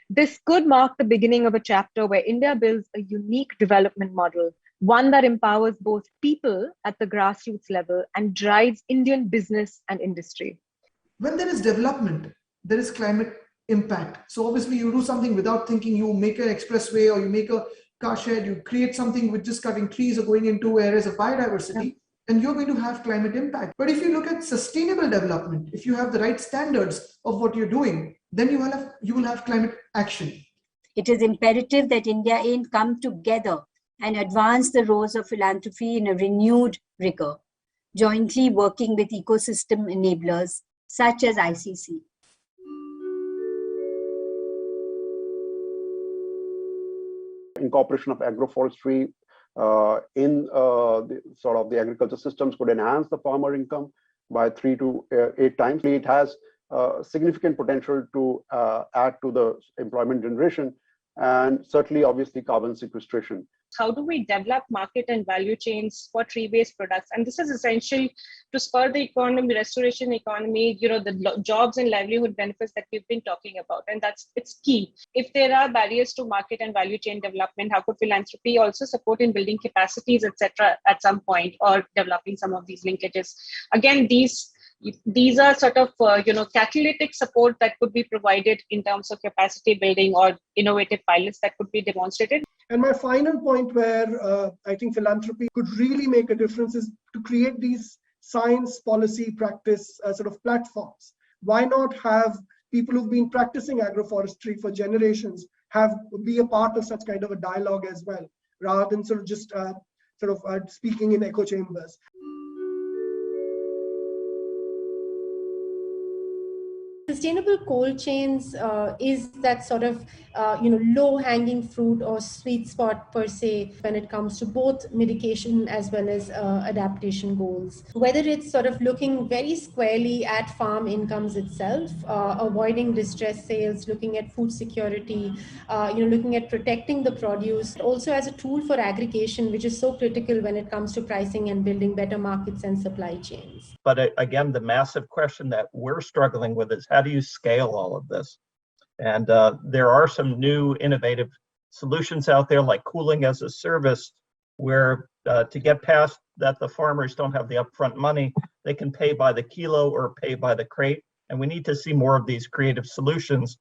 This could mark the beginning of a chapter where India builds a unique development model, one that empowers both people at the grassroots level and drives Indian business and industry. When there is development, there is climate impact. So obviously you do something without thinking, you make an expressway or you make a car shed, you create something with just cutting trees or going into areas of biodiversity, and you're going to have climate impact. But if you look at sustainable development, if you have the right standards of what you're doing, then you will have climate action. It is imperative that India and come together and advance the roles of philanthropy in a renewed rigor, jointly working with ecosystem enablers such as ICC. Incorporation of agroforestry in the agriculture systems could enhance the farmer income by 3 to 8 times. It has significant potential to add to the employment generation and certainly obviously carbon sequestration. How do we develop market and value chains for tree-based products? And this is essential to spur the economy, restoration economy, the jobs and livelihood benefits that we've been talking about. And it's key. If there are barriers to market and value chain development, how could philanthropy also support in building capacities, etc., at some point, or developing some of these linkages? Again, these are sort of, catalytic support that could be provided in terms of capacity building or innovative pilots that could be demonstrated. And my final point where I think philanthropy could really make a difference is to create these science, policy, practice sort of platforms. Why not have people who've been practicing agroforestry for generations be a part of such kind of a dialogue as well, rather than sort of just speaking in echo chambers. Sustainable cold chains is that sort of low-hanging fruit or sweet spot per se when it comes to both mitigation as well as adaptation goals. Whether it's sort of looking very squarely at farm incomes itself, avoiding distress sales, looking at food security, looking at protecting the produce, also as a tool for aggregation, which is so critical when it comes to pricing and building better markets and supply chains. But again, the massive question that we're struggling with is how do you scale all of this? And there are some new innovative solutions out there like cooling as a service, where to get past that the farmers don't have the upfront money, they can pay by the kilo or pay by the crate. And we need to see more of these creative solutions.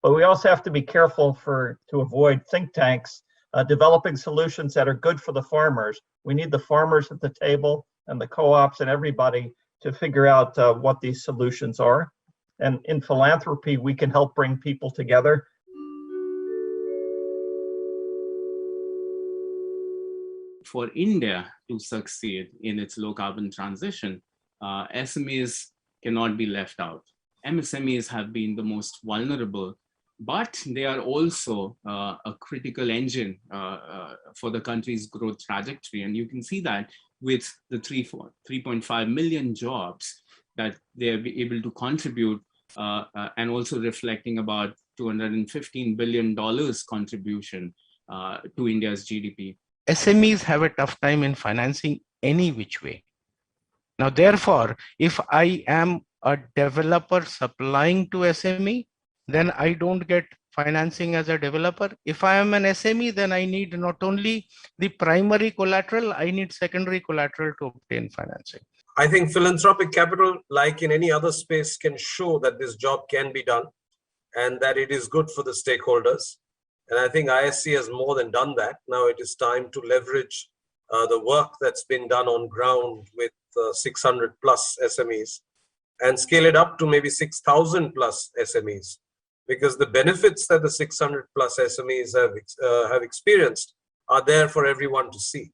But we also have to be careful to avoid think tanks developing solutions that are good for the farmers. We need the farmers at the table and the co-ops and everybody to figure out what these solutions are. And in philanthropy, we can help bring people together. For India to succeed in its low carbon transition, SMEs cannot be left out. MSMEs have been the most vulnerable, but they are also a critical engine for the country's growth trajectory. And you can see that with the 3.5 million jobs that they are able to contribute, and also reflecting about $215 billion contribution to India's GDP. SMEs have a tough time in financing any which way. Now, therefore, if I am a developer supplying to SME, then I don't get financing as a developer. If I am an SME, then I need not only the primary collateral, I need secondary collateral to obtain financing. I think philanthropic capital, like in any other space, can show that this job can be done and that it is good for the stakeholders. And I think ISC has more than done that. Now it is time to leverage the work that's been done on ground with 600 plus SMEs and scale it up to maybe 6,000 plus SMEs, because the benefits that the 600 plus SMEs have experienced are there for everyone to see.